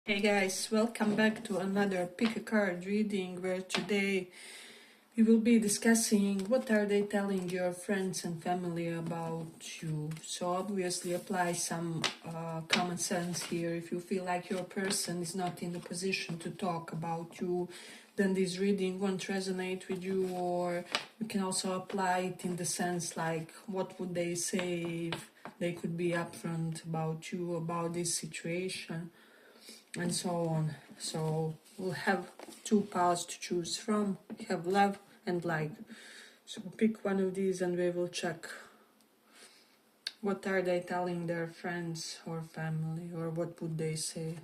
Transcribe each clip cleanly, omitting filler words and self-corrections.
Hey guys, welcome back to another pick a card reading where today we will be discussing what are they telling your friends and family about you. So obviously apply some common sense here. If you feel like your person is not in the position to talk about you, then this reading won't resonate with you, or you can also apply it in the sense like what would they say if they could be upfront about you, about this situation, and so on. So we'll have two paths to choose from. We have love and light. So pick one of these and we will check what are they telling their friends or family, or what would they say.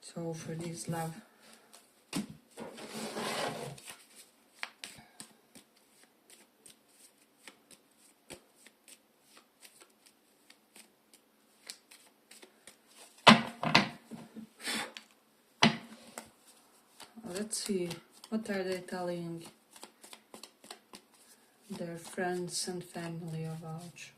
So for this love. Let's see, what are they telling their friends and family about you?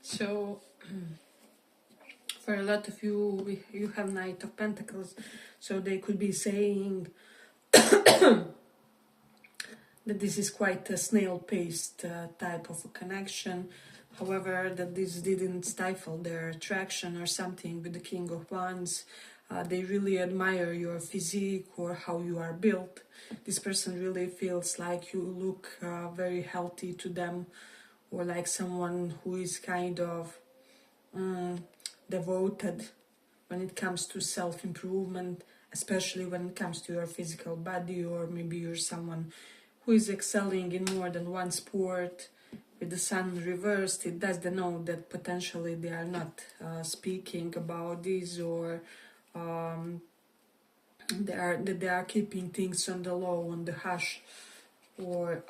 So for a lot of you, you have Knight of Pentacles, so they could be saying that this is quite a snail-paced type of a connection. However, that this didn't stifle their attraction or something with the King of Wands. They really admire your physique or how you are built. This person really feels like you look very healthy to them, or like someone who is kind of devoted when it comes to self-improvement, especially when it comes to your physical body, or maybe you're someone who is excelling in more than one sport. With the sun reversed, it does denote that potentially they are not speaking about this, or they are keeping things on the low, on the hush, or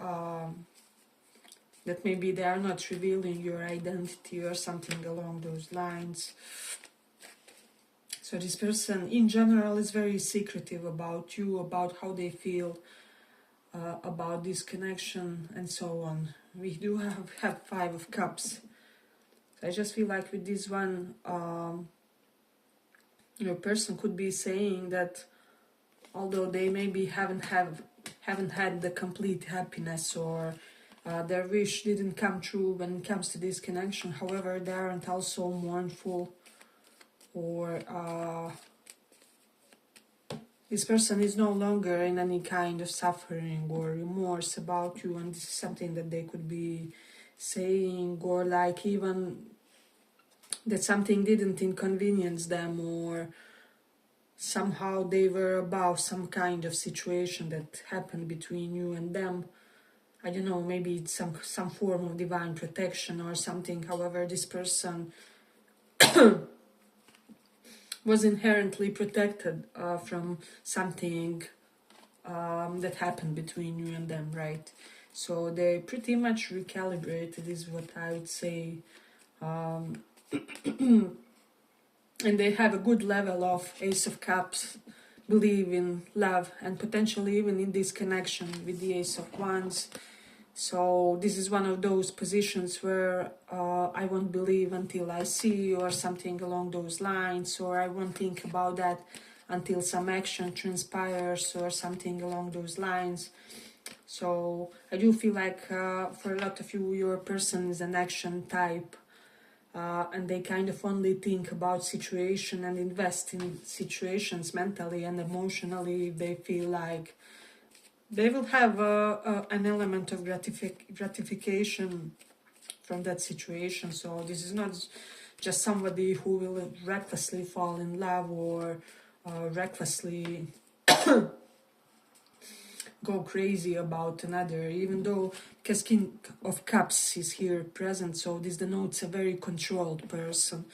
that maybe they are not revealing your identity or something along those lines. So this person in general is very secretive about you, about how they feel about this connection, and so on. We do have Five of Cups. I just feel like with this one, your person could be saying that although they maybe haven't had the complete happiness, or their wish didn't come true when it comes to this connection, however, they aren't also mournful, or this person is no longer in any kind of suffering or remorse about you, and this is something that they could be saying, or like even that something didn't inconvenience them, or somehow they were above some kind of situation that happened between you and them. I don't know, maybe it's some form of divine protection or something. However, this person was inherently protected from something that happened between you and them, right? So they pretty much recalibrated, is what I would say. And they have a good level of Ace of Cups, believe in love, and potentially even in this connection with the Ace of Wands. So this is one of those positions where I won't believe until I see, or something along those lines, or I won't think about that until some action transpires, or something along those lines. So I do feel like for a lot of you, your person is an action type, and they kind of only think about situation and invest in situations mentally and emotionally. They feel like they will have an element of gratification from that situation. So this is not just somebody who will recklessly fall in love, or recklessly go crazy about another, even though because King of Cups is here present, so this denotes a very controlled person,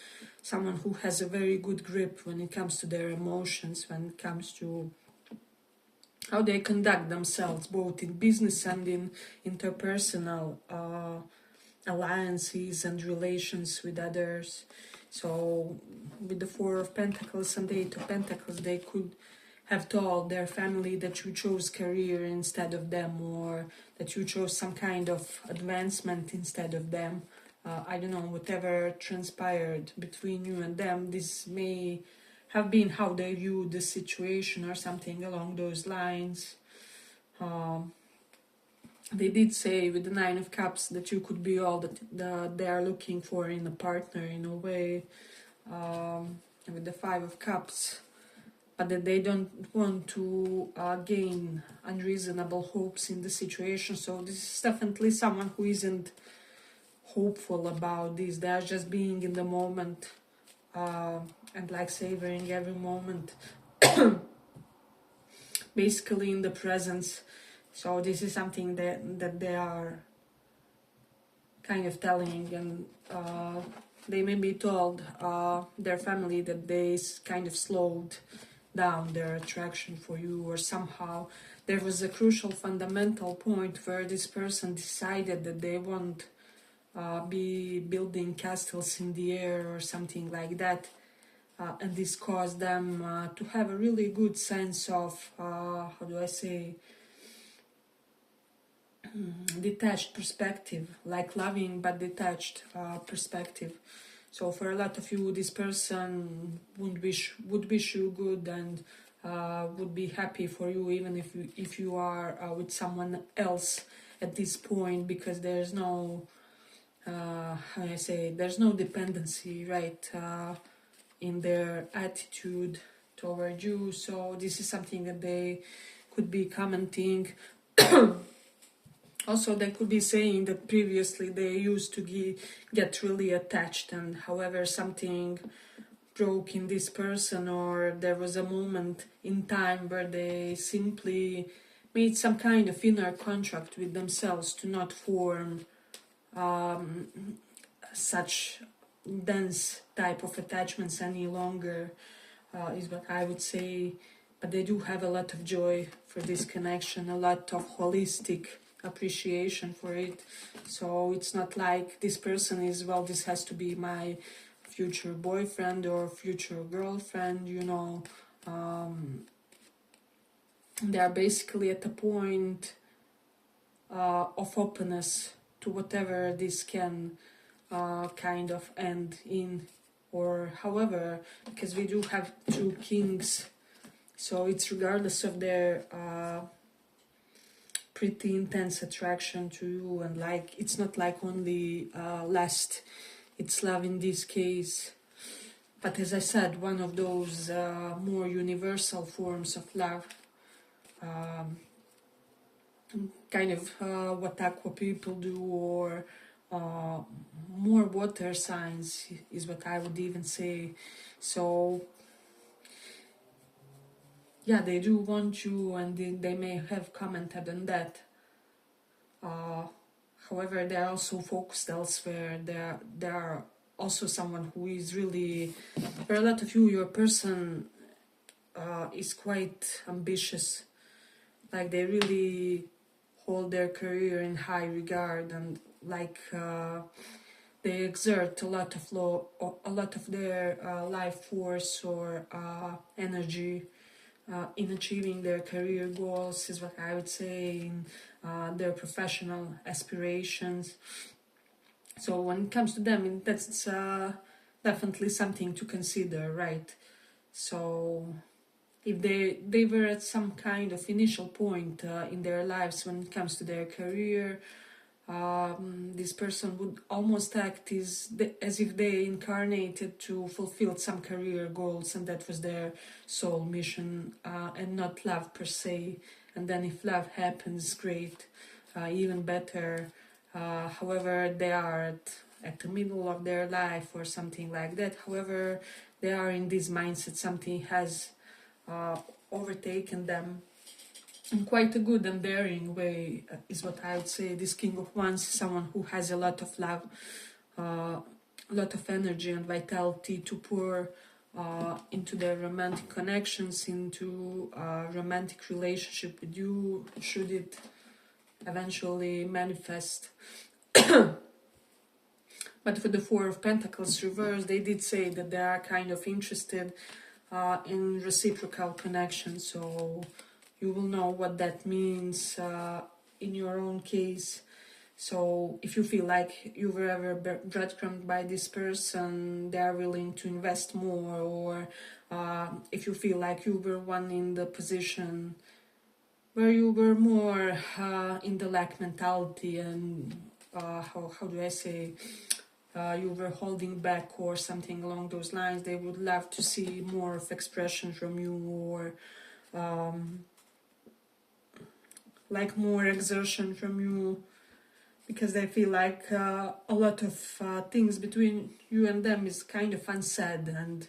someone who has a very good grip when it comes to their emotions, when it comes to how they conduct themselves, both in business and in interpersonal alliances and relations with others. So with the Four of Pentacles and the Eight of Pentacles, they could have told their family that you chose career instead of them, or that you chose some kind of advancement instead of them. I don't know, whatever transpired between you and them, this may have been how they viewed the situation or something along those lines. They did say with the Nine of Cups that you could be all that they are looking for in a partner in a way, with the Five of Cups, but that they don't want to gain unreasonable hopes in the situation. So this is definitely someone who isn't hopeful about this. They are just being in the moment and like savoring every moment, basically in the presence. So this is something that they are kind of telling, and they may be told their family that they kind of slowed down their attraction for you, or somehow there was a crucial fundamental point where this person decided that they won't be building castles in the air or something like that, and this caused them to have a really good sense of how do I say, detached perspective, like loving but detached perspective. So for a lot of you, this person would wish you good, and would be happy for you even if you are with someone else at this point, because there's no how I say, there's no dependency, right, in their attitude toward you. So this is something that they could be commenting. Also, they could be saying that previously they used to get really attached, and however something broke in this person, or there was a moment in time where they simply made some kind of inner contract with themselves to not form such dense type of attachments any longer, is what I would say. But they do have a lot of joy for this connection, a lot of holistic appreciation for it. So it's not like this person is, well, this has to be my future boyfriend or future girlfriend, you know. They are basically at a point of openness to whatever this can kind of end in, or however, because we do have two kings, so it's regardless of their pretty intense attraction to you, and like it's not like only lust, it's love in this case. But as I said, one of those more universal forms of love, kind of what aqua people do, or more water signs is what I would even say. So yeah, they do want you, and they may have commented on that. However, they are also focused elsewhere. They are also someone who is really, for a lot of you, your person is quite ambitious. Like they really hold their career in high regard, and like they exert a lot of their life force or energy in achieving their career goals, is what I would say, in their professional aspirations. So when it comes to them, that's definitely something to consider, right? So if they were at some kind of initial point in their lives when it comes to their career, this person would almost act as if they incarnated to fulfill some career goals, and that was their soul mission, and not love per se. And then if love happens, great, even better. However, they are at the middle of their life or something like that. However, they are in this mindset, something has overtaken them, in quite a good and daring way, is what I would say. This King of Wands is someone who has a lot of love, a lot of energy and vitality to pour into their romantic connections, into a romantic relationship with you, should it eventually manifest. But for the Four of Pentacles reverse, they did say that they are kind of interested in reciprocal connection. So you will know what that means in your own case. So if you feel like you were ever breadcrumbed by this person, they are willing to invest more, or if you feel like you were one in the position where you were more in the lack mentality and how do I say, you were holding back or something along those lines, they would love to see more of expression from you, or like more exertion from you, because they feel like a lot of things between you and them is kind of unsaid, and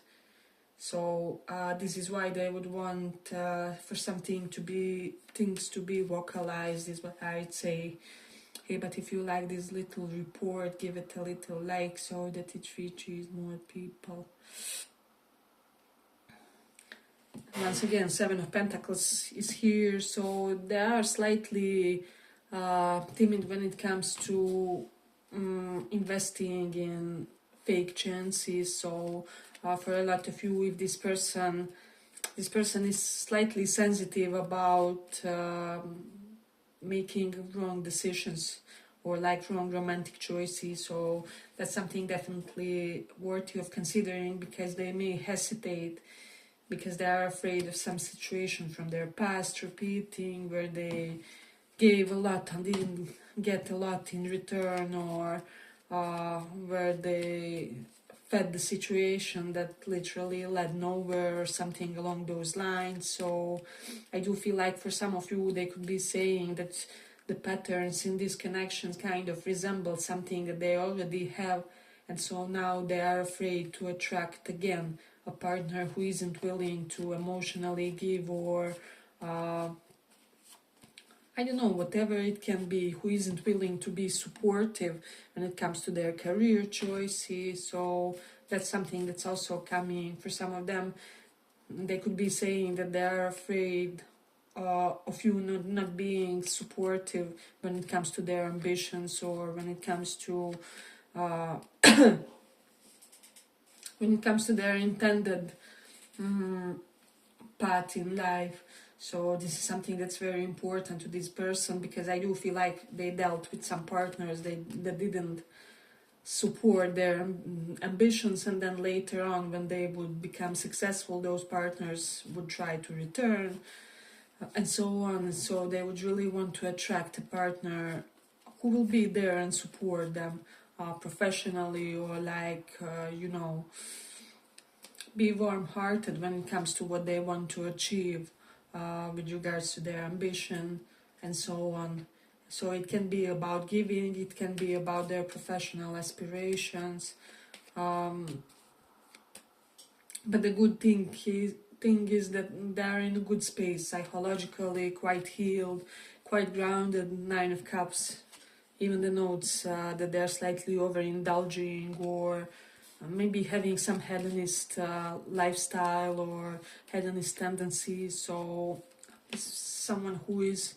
so this is why they would want for something to be, things to be vocalized, is what I'd say. Hey, but if you like this little report, give it a little like so that it reaches more people. Once again, Seven of Pentacles is here, so they are slightly timid when it comes to investing in fake chances. So for a lot of you, if this person is slightly sensitive about making wrong decisions or like wrong romantic choices, so that's something definitely worthy of considering, because they may hesitate because they are afraid of some situation from their past repeating, where they gave a lot and didn't get a lot in return, or where they fed the situation that literally led nowhere, or something along those lines. So I do feel like for some of you, they could be saying that the patterns in these connections kind of resemble something that they already have, and so now they are afraid to attract again a partner who isn't willing to emotionally give, or I don't know, whatever it can be, who isn't willing to be supportive when it comes to their career choices. So that's something that's also coming for some of them. They could be saying that they are afraid of you not being supportive when it comes to their ambitions, or when it comes to when it comes to their intended path in life. So this is something that's very important to this person, because I do feel like they dealt with some partners that didn't support their ambitions, and then later on when they would become successful, those partners would try to return, and so on. So they would really want to attract a partner who will be there and support them professionally, or like be warm-hearted when it comes to what they want to achieve with regards to their ambition and so on. So it can be about giving, it can be about their professional aspirations. But the good thing is that they're in a good space, psychologically, quite healed, quite grounded. Nine of Cups even denotes that they're slightly overindulging, or maybe having some hedonist lifestyle or hedonist tendencies. So this is someone who is,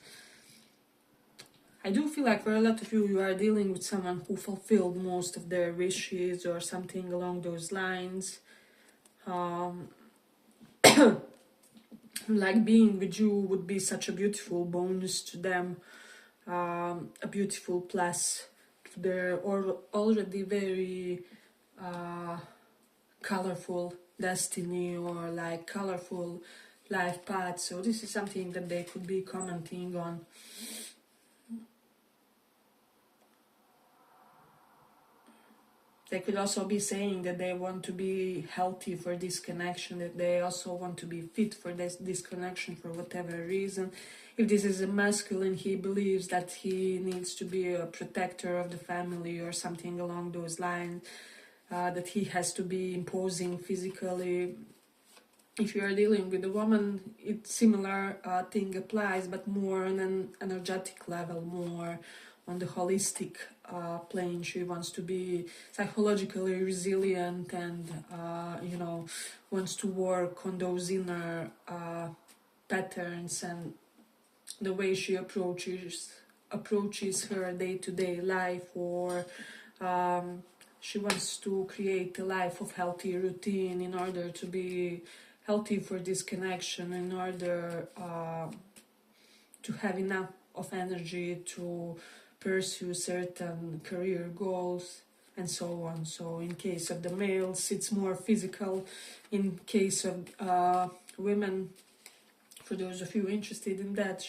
I do feel like for a lot of you, you are dealing with someone who fulfilled most of their wishes or something along those lines. Like being with you would be such a beautiful bonus to them, a beautiful plus to their already very colorful destiny, or like colorful life path. So this is something that they could be commenting on. They could also be saying that they want to be healthy for this connection, that they also want to be fit for this connection for whatever reason. If this is a masculine, he believes that he needs to be a protector of the family or something along those lines, that he has to be imposing physically. if you are dealing with a woman, it's similar thing applies, but more on an energetic level, more on the holistic plane. She wants to be psychologically resilient and wants to work on those inner patterns and the way she approaches her day-to-day life, or she wants to create a life of healthy routine in order to be healthy for this connection, in order to have enough of energy to pursue certain career goals and so on. So in case of the males, it's more physical. In case of women, for those of you interested in that,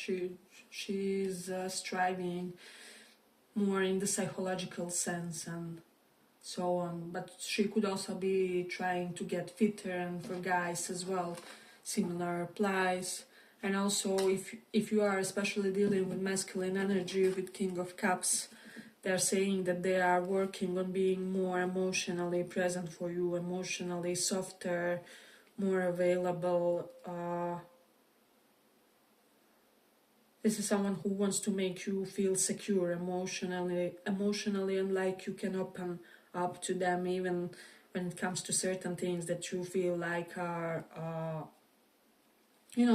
she's striving more in the psychological sense and so on. But she could also be trying to get fitter, and for guys as well, similar applies. And also, if you are especially dealing with masculine energy, with King of Cups, they're saying that they are working on being more emotionally present for you, emotionally softer, more available. This is someone who wants to make you feel secure emotionally, and like you can open up to them, even when it comes to certain things that you feel like are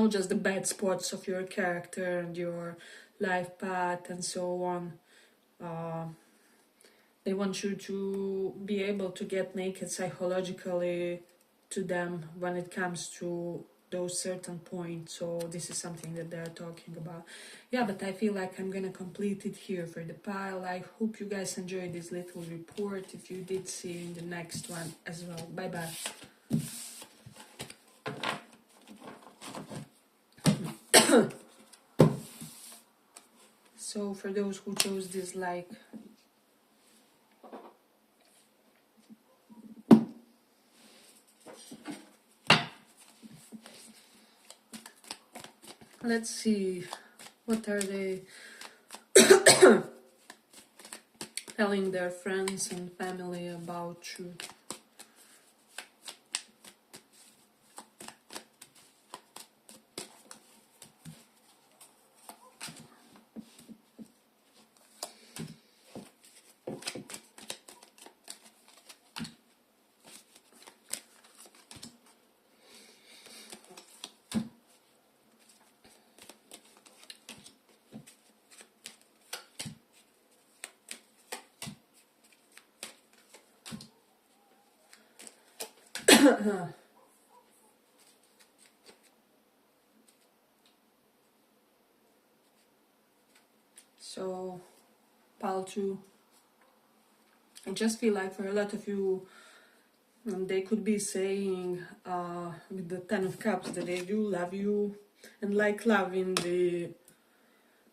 just the bad spots of your character and your life path and so on. They want you to be able to get naked psychologically to them when it comes to those certain points. So this is something that they're talking about. Yeah, but I feel like I'm gonna complete it here for the pile. I hope you guys enjoyed this little report. If you did, see you in the next one as well. Bye bye. So for those who chose this, like, let's see, what are they telling their friends and family about you? So, pile 2, I just feel like for a lot of you, they could be saying with the Ten of Cups that they do love you, and like love in the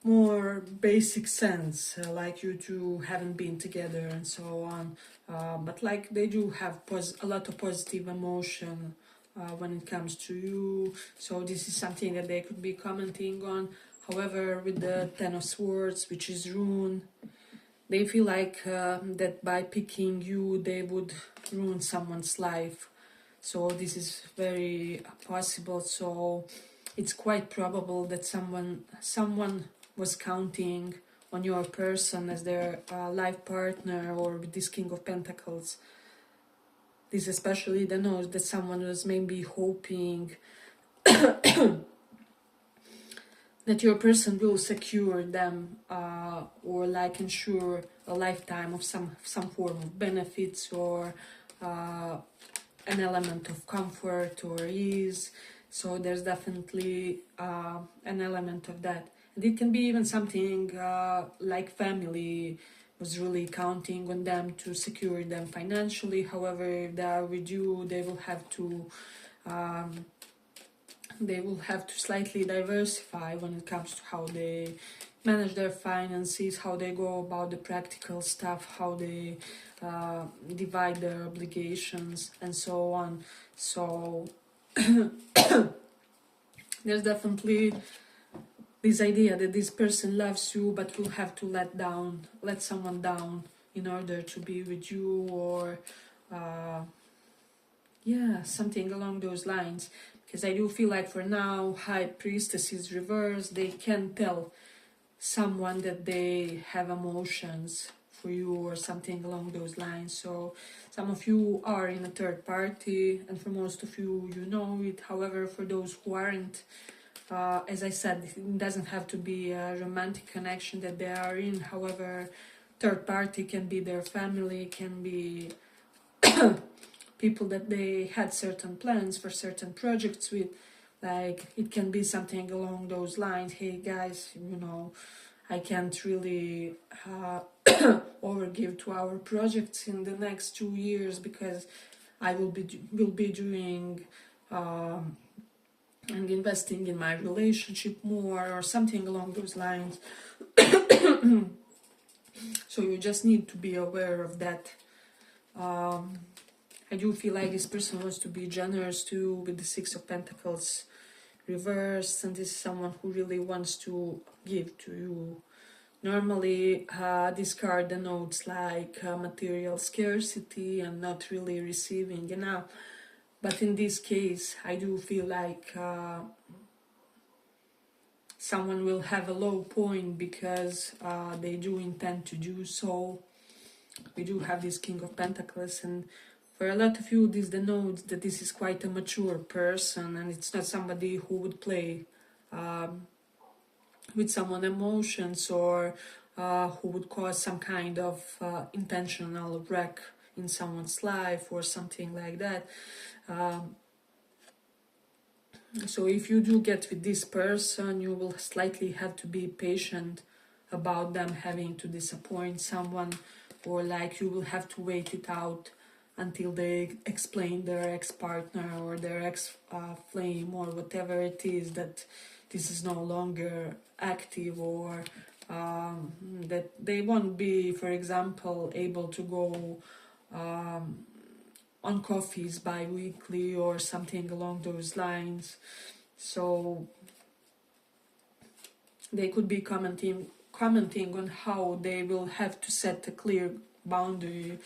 more basic sense, like you two haven't been together and so on, but like they do have a lot of positive emotion when it comes to you. So this is something that they could be commenting on. However, with the Ten of Swords, which is rune, they feel like that by picking you, they would ruin someone's life. So this is very possible. So it's quite probable that someone was counting on your person as their life partner, or with this King of Pentacles. This especially denotes that someone was maybe hoping that your person will secure them or like ensure a lifetime of some form of benefits, or an element of comfort or ease. So there's definitely an element of that. And it can be even something like family was really counting on them to secure them financially. However, if they are with you, they will have to slightly diversify when it comes to how they manage their finances, how they go about the practical stuff, how they divide their obligations and so on. So there's definitely this idea that this person loves you but will have to let someone down in order to be with you, or something along those lines. Because I do feel like for now, High Priestess is reversed. They can tell someone that they have emotions for you or something along those lines. So some of you are in a third party, and for most of you, you know it. However, for those who aren't, as I said, it doesn't have to be a romantic connection that they are in. However, third party can be their family, can be people that they had certain plans for certain projects with. Like, it can be something along those lines. Hey guys, I can't really overgive to our projects in the next 2 years because I will be doing and investing in my relationship more, or something along those lines. So you just need to be aware of that. I do feel like this person wants to be generous too, with the Six of Pentacles reversed, and this is someone who really wants to give to you. Normally, this card denotes like material scarcity and not really receiving enough. But in this case, I do feel like someone will have a low point because they do intend to do so. We do have this King of Pentacles, and for a lot of you, this denotes that this is quite a mature person, and it's not somebody who would play with someone's emotions, or who would cause some kind of intentional wreck in someone's life or something like that. So if you do get with this person, you will slightly have to be patient about them having to disappoint someone, or like you will have to wait it out until they explain their ex-partner or their ex-flame or whatever it is, that this is no longer active, or that they won't be, for example, able to go on coffees bi-weekly or something along those lines. So they could be commenting on how they will have to set a clear boundary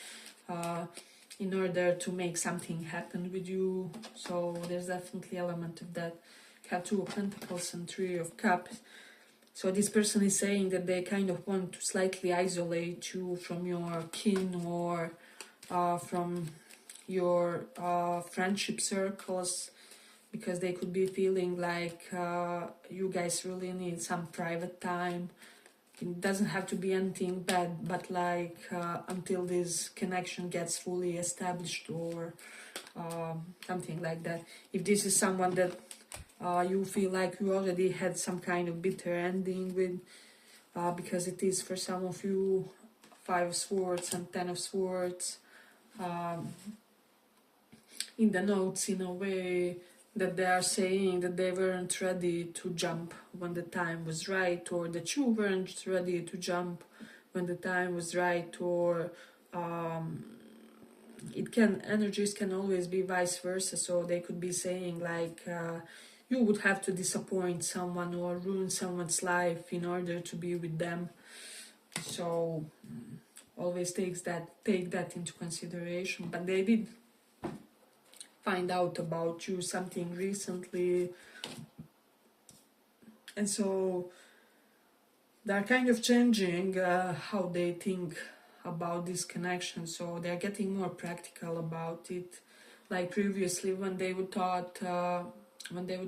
in order to make something happen with you. So there's definitely element of that. You have Two of Pentacles and Three of Cups. So this person is saying that they kind of want to slightly isolate you from your kin, or from your friendship circles, because they could be feeling like you guys really need some private time. It doesn't have to be anything bad, but like until this connection gets fully established, or something like that. If this is someone that you feel like you already had some kind of bitter ending with, because it is for some of you Five of Swords and Ten of Swords in the notes, in a way that they are saying that they weren't ready to jump when the time was right, or that you weren't ready to jump when the time was right, or energies can always be vice versa. So they could be saying like you would have to disappoint someone or ruin someone's life in order to be with them. So always take that into consideration. But they did find out about you something recently, and so they're kind of changing how they think about this connection. So they're getting more practical about it. Like previously, when they would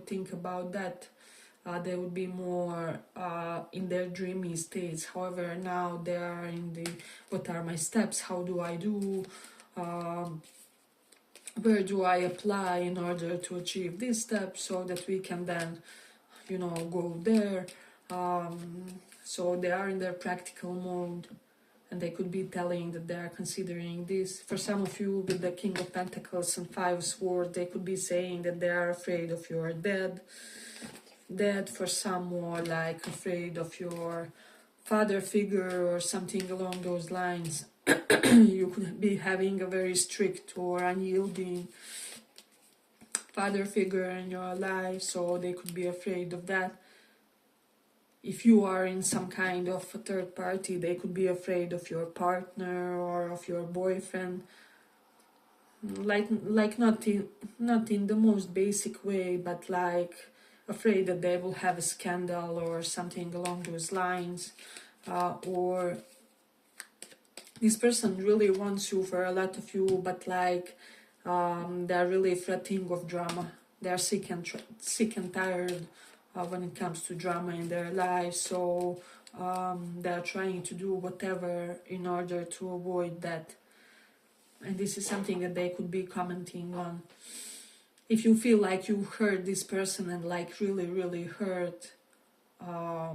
think about that, they would be more in their dreamy states. However, now they are in the, what are my steps, how do I do, where do I apply in order to achieve this step, so that we can then, go there. So they are in their practical mode, and they could be telling that they are considering this. For some of you with the King of Pentacles and Five of Swords, they could be saying that they are afraid of your dead. For some, more like afraid of your father figure or something along those lines. You could be having a very strict or unyielding father figure in your life, so they could be afraid of that. If you are in some kind of a third party, they could be afraid of your partner or of your boyfriend. like not in the most basic way, but like afraid that they will have a scandal or something along those lines, or this person really wants you for a lot of you, but like they're really fretting of drama. They're sick and tired when it comes to drama in their lives. So they're trying to do whatever in order to avoid that. And this is something that they could be commenting on. If you feel like you hurt this person and like really, really hurt, I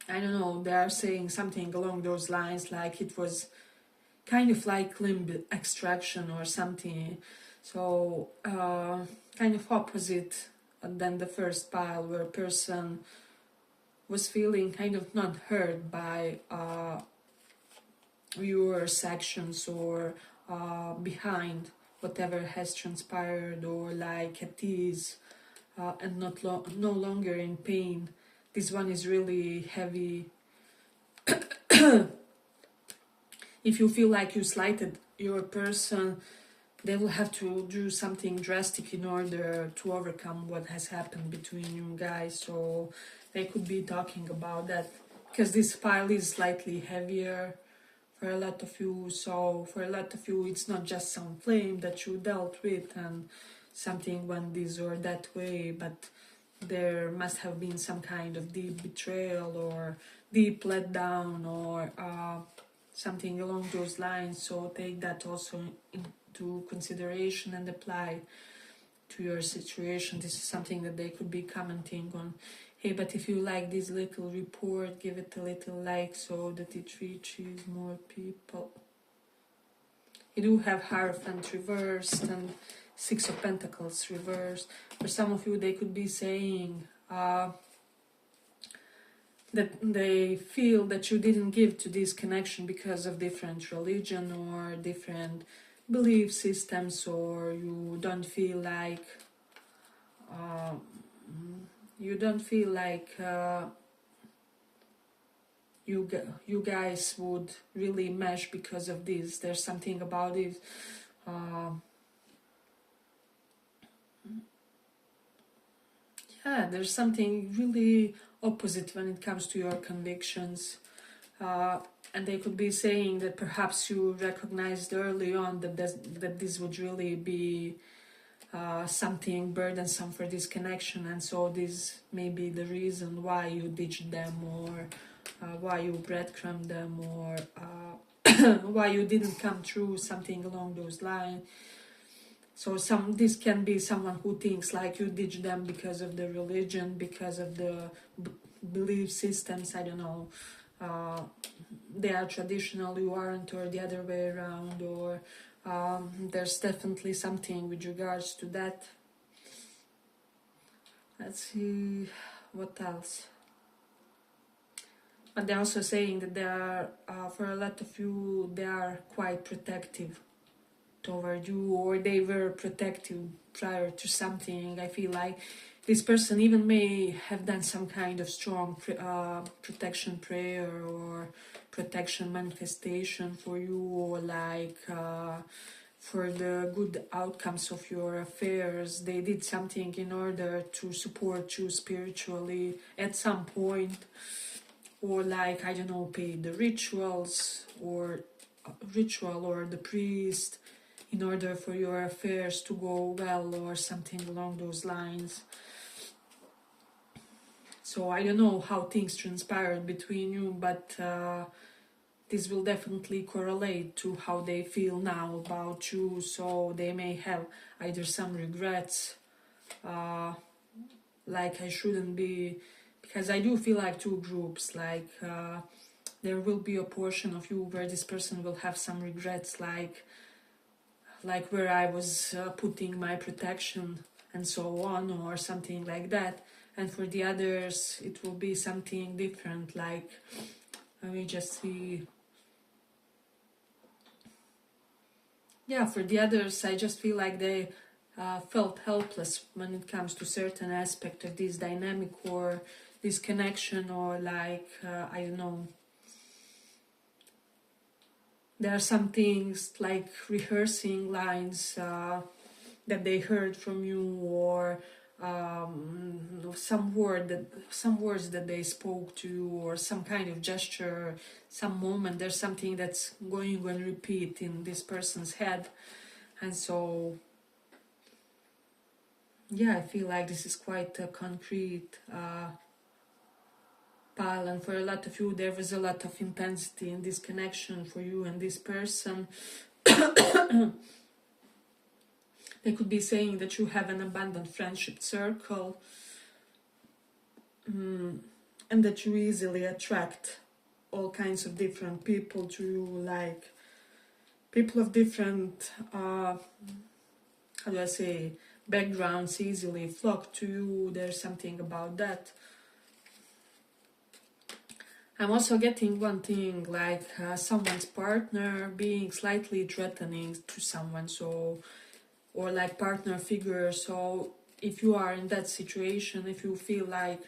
don't know, they are saying something along those lines, like it was kind of like limb extraction or something. So kind of opposite than the first pile, where a person was feeling kind of not hurt by your actions or behind whatever has transpired, or like at ease and no longer in pain. This one is really heavy. If you feel like you slighted your person, they will have to do something drastic in order to overcome what has happened between you guys. So they could be talking about that, because this file is slightly heavier for a lot of you. So for a lot of you, it's not just some flame that you dealt with and something went this or that way, but there must have been some kind of deep betrayal or deep letdown or something along those lines. So take that also into consideration and apply to your situation. This is something that they could be commenting on. Hey, but if you like this little report, give it a little like so that it reaches more people. You do have Hierophant reversed and Six of Pentacles reversed. For some of you, they could be saying that they feel that you didn't give to this connection because of different religion or different belief systems, or you don't feel like you guys would really mesh because of this. There's something about it. Yeah, there's something really opposite when it comes to your convictions. And they could be saying that perhaps you recognized early on that this would really be something burdensome for this connection, and so this may be the reason why you ditched them, or why you breadcrumbed them, or why you didn't come through, something along those lines. So this can be someone who thinks like you ditched them because of the religion, because of the belief systems, I don't know. They are traditional, you aren't, or the other way around, or there's definitely something with regards to that. Let's see what else. But they're also saying that they are, for a lot of you, they are quite protective toward you, or they were protective prior to something. I feel like this person even may have done some kind of strong protection prayer or protection manifestation for you, or like for the good outcomes of your affairs. They did something in order to support you spiritually at some point, or like, I don't know, pay the rituals or the priest in order for your affairs to go well, or something along those lines. So I don't know how things transpired between you, but this will definitely correlate to how they feel now about you. So they may have either some regrets, like I shouldn't be, because I do feel like two groups, like there will be a portion of you where this person will have some regrets, like where I was putting my protection and so on, or something like that. And for the others, it will be something different, like, let me just see. Yeah, for the others, I just feel like they felt helpless when it comes to certain aspect of this dynamic or this connection, or like, I don't know, there are some things like rehearsing lines that they heard from you, or some words that they spoke to you, or some kind of gesture, some moment. There's something that's going on repeat in this person's head, and so yeah, I feel like this is quite a concrete pile, and for a lot of you there was a lot of intensity in this connection for you and this person. They could be saying that you have an abundant friendship circle, and that you easily attract all kinds of different people to you, like people of different, how do I say, backgrounds easily flock to you. There's something about that. I'm also getting one thing like someone's partner being slightly threatening to someone, so, or like partner figure. So if you are in that situation, if you feel like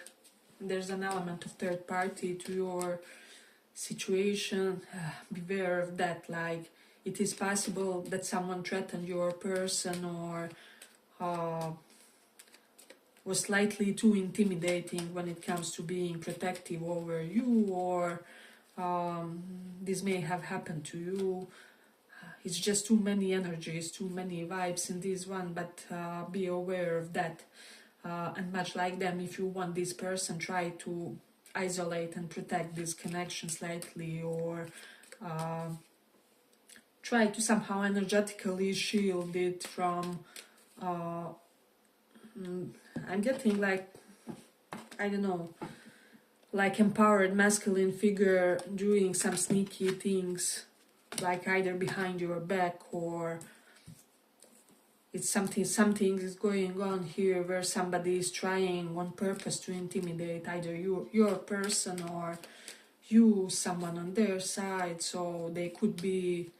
there's an element of third party to your situation, beware of that. Like, it is possible that someone threatened your person, or was slightly too intimidating when it comes to being protective over you, or this may have happened to you. It's just too many energies, too many vibes in this one, but be aware of that. And much like them, if you want this person, try to isolate and protect this connection slightly, or try to somehow energetically shield it from I'm getting like, I don't know, like empowered masculine figure doing some sneaky things, like either behind your back, or it's something is going on here where somebody is trying on purpose to intimidate either your person, or you someone on their side. So they could be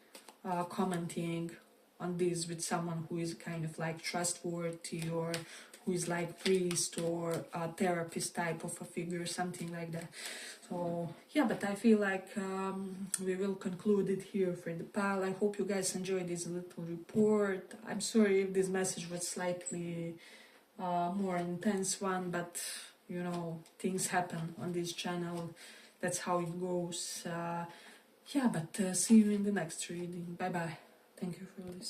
commenting on this with someone who is kind of like trustworthy, or who is like priest or a therapist type of a figure, something like that. So yeah, but I feel like we will conclude it here for the pile. I hope you guys enjoyed this little report. I'm sorry if this message was slightly more intense one, but you know, things happen on this channel. That's how it goes. Yeah, but see you in the next reading. Bye bye. Thank you for listening.